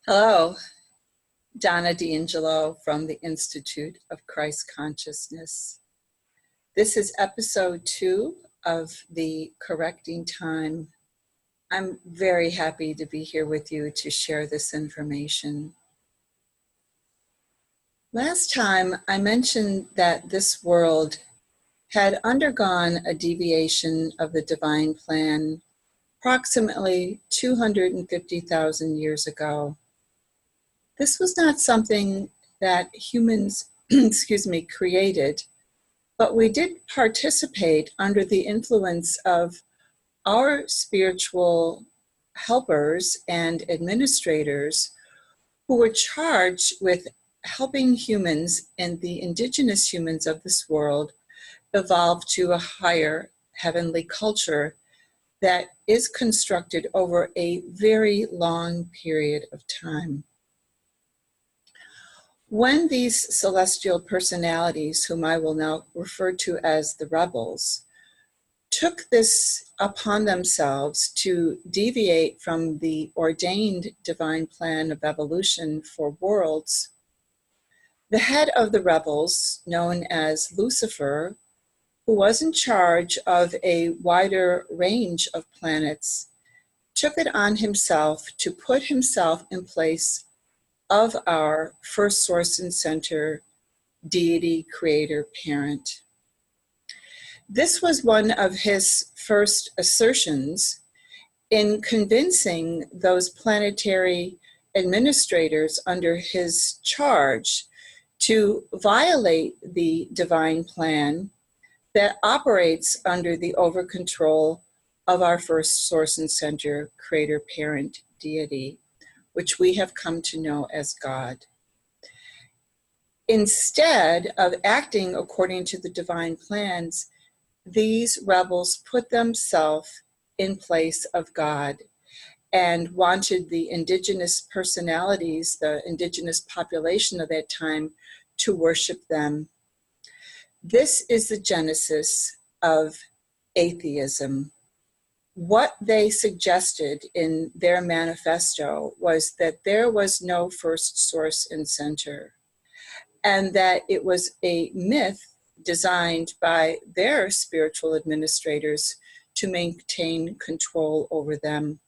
Hello, Donna D'Angelo from the Institute of Christ Consciousness. This is episode 2 of the Correcting Time. I'm very happy to be here with you to share this information. Last time I mentioned that this world had undergone a deviation of the divine plan approximately 250,000 years ago. This was not something that humans, created, but we did participate under the influence of our spiritual helpers and administrators who were charged with helping humans and the indigenous humans of this world evolve to a higher heavenly culture that is constructed over a very long period of time. When these celestial personalities, whom I will now refer to as the rebels, took this upon themselves to deviate from the ordained divine plan of evolution for worlds, the head of the rebels, known as Lucifer, who was in charge of a wider range of planets, took it on himself to put himself in place of our first source and center, deity, creator, parent. This was one of his first assertions in convincing those planetary administrators under his charge to violate the divine plan that operates under the over-control of our first source and center, creator, parent, deity, which we have come to know as God. Instead of acting according to the divine plans, these rebels put themselves in place of God and wanted the indigenous personalities, the indigenous population of that time, to worship them. This is the genesis of atheism. What they suggested in their manifesto was that there was no first source and center, and that it was a myth designed by their spiritual administrators to maintain control over them.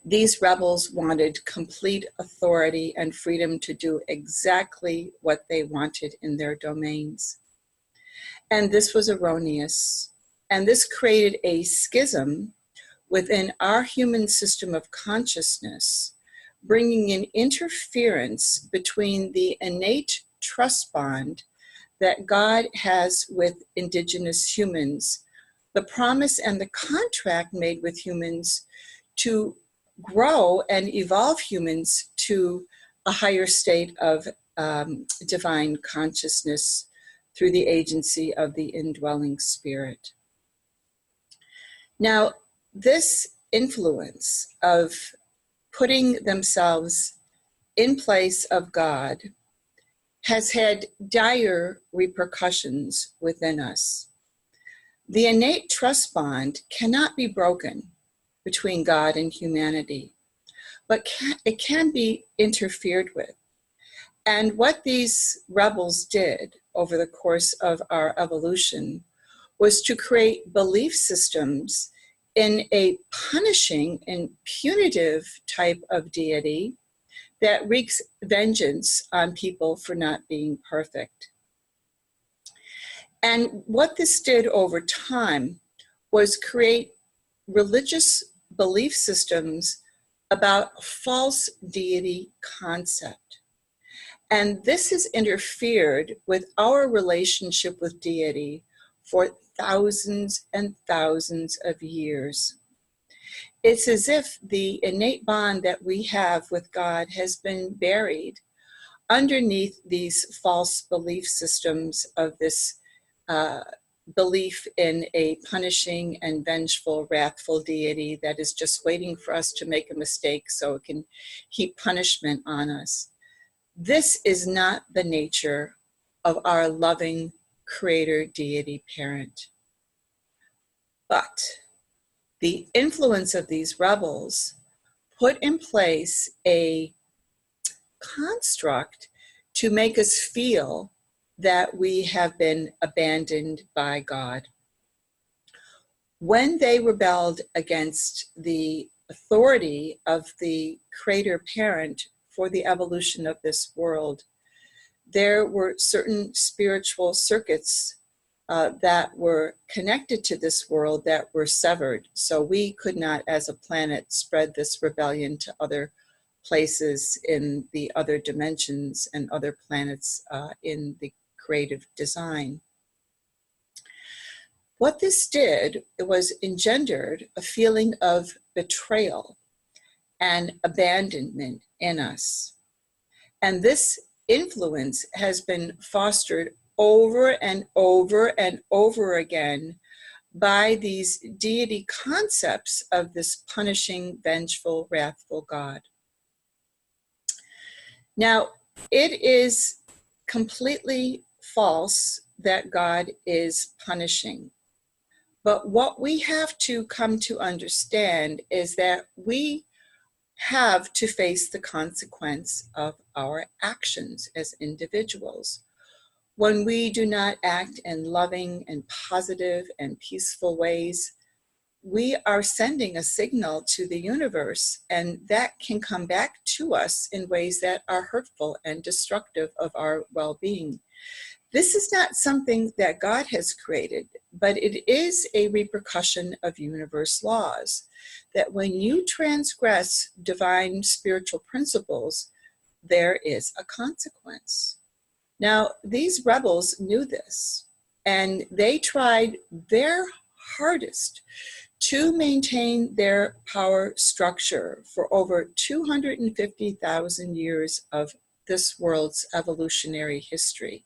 These rebels wanted complete authority and freedom to do exactly what they wanted in their domains. And this was erroneous. And this created a schism within our human system of consciousness, bringing in interference between the innate trust bond that God has with indigenous humans, the promise and the contract made with humans to grow and evolve humans to a higher state of divine consciousness through the agency of the indwelling spirit. Now, this influence of putting themselves in place of God has had dire repercussions within us. The innate trust bond cannot be broken between God and humanity, but it can be interfered with. And what these rebels did over the course of our evolution was to create belief systems in a punishing and punitive type of deity that wreaks vengeance on people for not being perfect. And what this did over time was create religious belief systems about false deity concept. And this has interfered with our relationship with deity for thousands and thousands of years. It's as if the innate bond that we have with God has been buried underneath these false belief systems of this belief in a punishing and vengeful, wrathful deity that is just waiting for us to make a mistake so it can heap punishment on us. This is not the nature of our loving creator deity parent. But the influence of these rebels put in place a construct to make us feel that we have been abandoned by God. When they rebelled against the authority of the Creator Parent for the evolution of this world, there were certain spiritual circuits that were connected to this world that were severed. So we could not, as a planet, spread this rebellion to other places in the other dimensions and other planets in the creative design. What this did was engendered a feeling of betrayal and abandonment in us. And this influence has been fostered over and over and over again by these deity concepts of this punishing, vengeful, wrathful God. Now, it is completely false that God is punishing. But what we have to come to understand is that we have to face the consequence of our actions as individuals. When we do not act in loving and positive and peaceful ways, we are sending a signal to the universe, and that can come back to us in ways that are hurtful and destructive of our well-being. This is not something that God has created, but it is a repercussion of universe laws, that when you transgress divine spiritual principles, there is a consequence. Now, these rebels knew this, and they tried their hardest to maintain their power structure for over 250,000 years of this world's evolutionary history.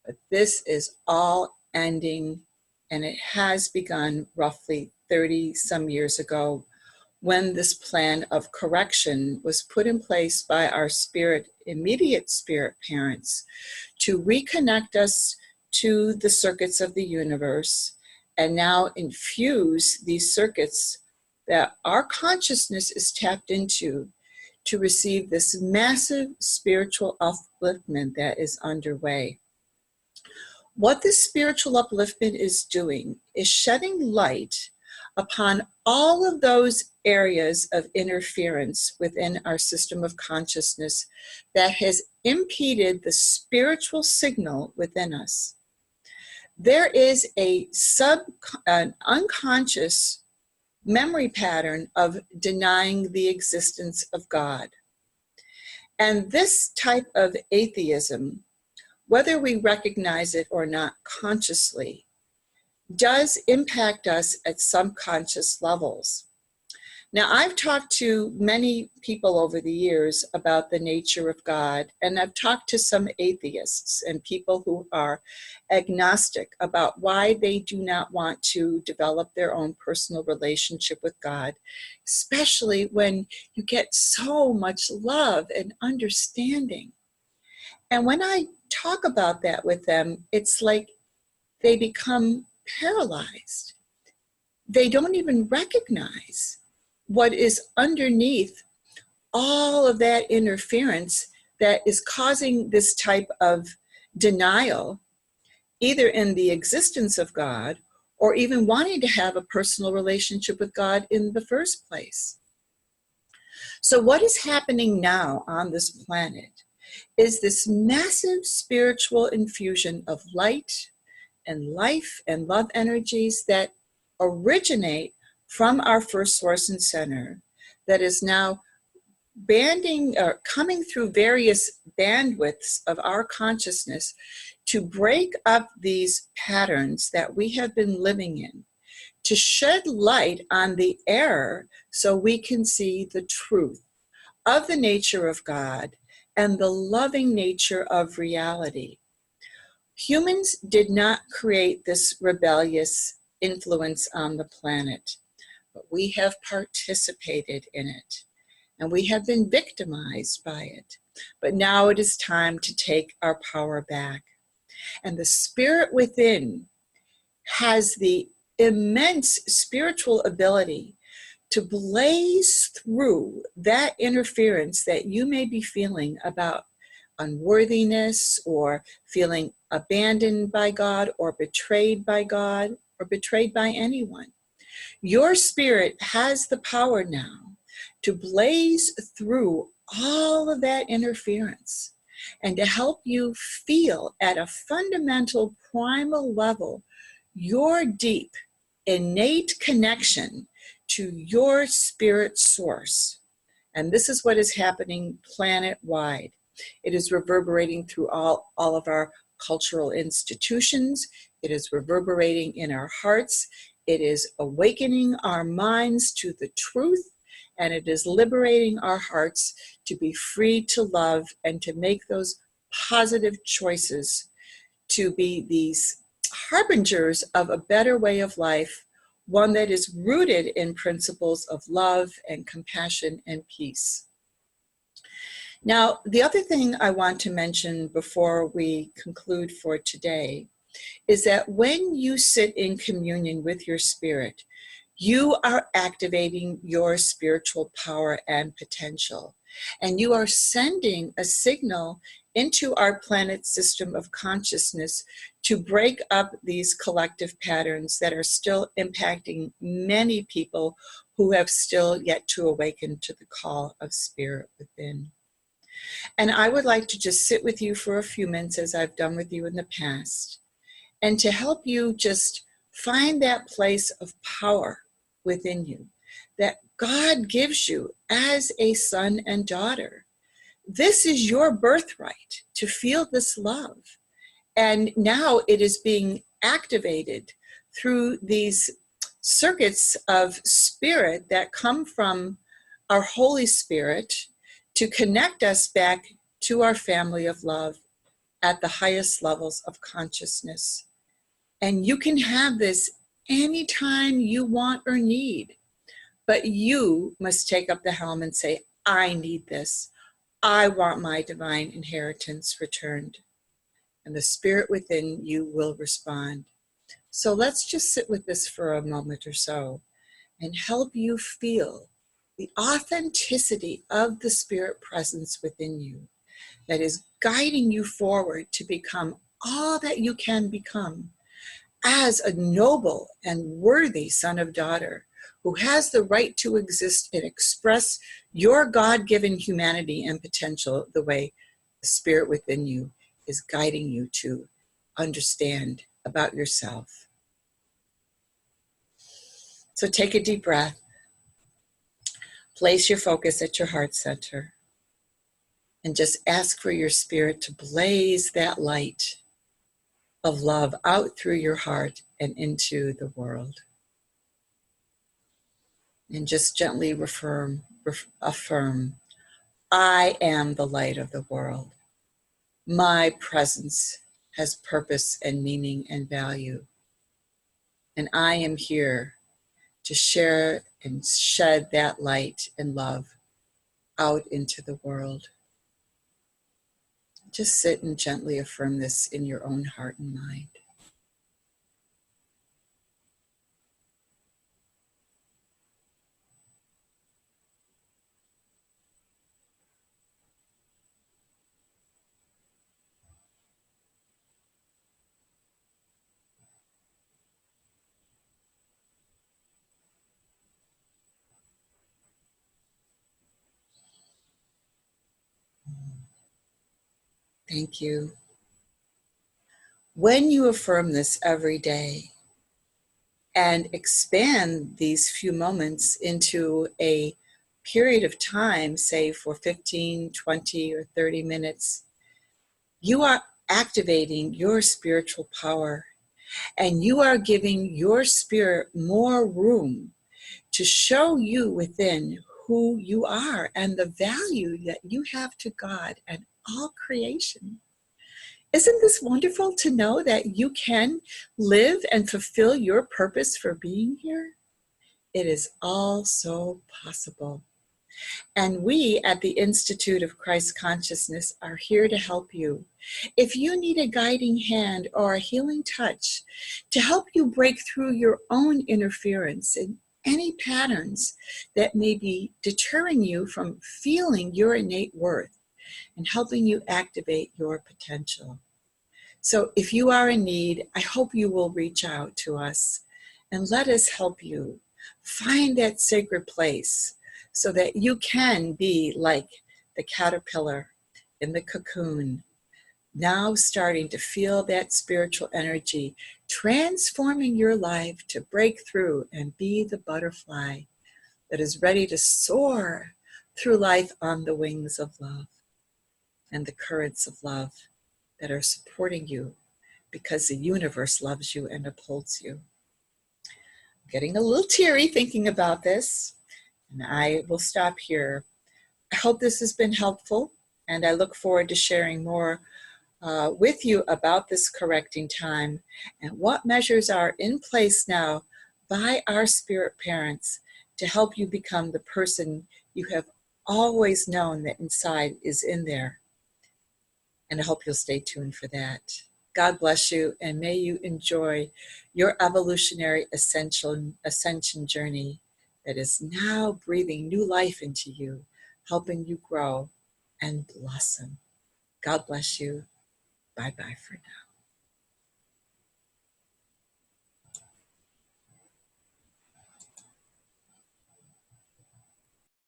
But this is all ending, and it has begun roughly 30 some years ago when this plan of correction was put in place by our immediate spirit parents to reconnect us to the circuits of the universe and now infuse these circuits that our consciousness is tapped into to receive this massive spiritual upliftment that is underway. What this spiritual upliftment is doing is shedding light upon all of those areas of interference within our system of consciousness that has impeded the spiritual signal within us. There is an unconscious memory pattern of denying the existence of God. And this type of atheism, whether we recognize it or not consciously, does impact us at subconscious levels. Now, I've talked to many people over the years about the nature of God, and I've talked to some atheists and people who are agnostic about why they do not want to develop their own personal relationship with God, especially when you get so much love and understanding. And when I talk about that with them, it's like they become paralyzed. They don't even recognize what is underneath all of that interference that is causing this type of denial, either in the existence of God or even wanting to have a personal relationship with God in the first place. So what is happening now on this planet is this massive spiritual infusion of light and life and love energies that originate from our first source and center, that is now coming through various bandwidths of our consciousness to break up these patterns that we have been living in, to shed light on the error so we can see the truth of the nature of God and the loving nature of reality. Humans did not create this rebellious influence on the planet, but we have participated in it, and we have been victimized by it. But now it is time to take our power back. And the spirit within has the immense spiritual ability to blaze through that interference that you may be feeling about unworthiness or feeling abandoned by God or betrayed by God or betrayed by anyone. Your spirit has the power now to blaze through all of that interference and to help you feel at a fundamental primal level your deep, innate connection to your spirit source. And this is what is happening planet-wide. It is reverberating through all of our cultural institutions. It is reverberating in our hearts. It is awakening our minds to the truth, and it is liberating our hearts to be free to love and to make those positive choices, to be these harbingers of a better way of life, one that is rooted in principles of love and compassion and peace. Now, the other thing I want to mention before we conclude for today is that when you sit in communion with your spirit, you are activating your spiritual power and potential. And you are sending a signal into our planet's system of consciousness to break up these collective patterns that are still impacting many people who have still yet to awaken to the call of spirit within. And I would like to just sit with you for a few minutes, as I've done with you in the past, and to help you just find that place of power within you that God gives you as a son and daughter. This is your birthright to feel this love. And now it is being activated through these circuits of spirit that come from our Holy Spirit to connect us back to our family of love at the highest levels of consciousness. And you can have this anytime you want or need, but you must take up the helm and say, I need this. I want my divine inheritance returned. And the spirit within you will respond. So let's just sit with this for a moment or so and help you feel the authenticity of the spirit presence within you that is guiding you forward to become all that you can become as a noble and worthy son of daughter who has the right to exist and express your God-given humanity and potential the way the spirit within you is guiding you to understand about yourself. So take a deep breath. Place your focus at your heart center and just ask for your spirit to blaze that light of love out through your heart and into the world. And just gently affirm, I am the light of the world. My presence has purpose and meaning and value. And I am here to share and shed that light and love out into the world. Just sit and gently affirm this in your own heart and mind. Thank you. When you affirm this every day and expand these few moments into a period of time, say for 15, 20, or 30 minutes, you are activating your spiritual power and you are giving your spirit more room to show you within who you are and the value that you have to God and all creation. Isn't this wonderful to know that you can live and fulfill your purpose for being here? It is all so possible. And we at the Institute of Christ Consciousness are here to help you. If you need a guiding hand or a healing touch to help you break through your own interference in any patterns that may be deterring you from feeling your innate worth and helping you activate your potential. So if you are in need, I hope you will reach out to us and let us help you find that sacred place so that you can be like the caterpillar in the cocoon, now starting to feel that spiritual energy transforming your life to break through and be the butterfly that is ready to soar through life on the wings of love and the currents of love that are supporting you because the universe loves you and upholds you. I'm getting a little teary thinking about this, and I will stop here. I hope this has been helpful, and I look forward to sharing more with you about this correcting time and what measures are in place now by our spirit parents to help you become the person you have always known that inside is in there. And I hope you'll stay tuned for that. God bless you, and may you enjoy your evolutionary ascension journey that is now breathing new life into you, helping you grow and blossom. God bless you. Bye-bye for now.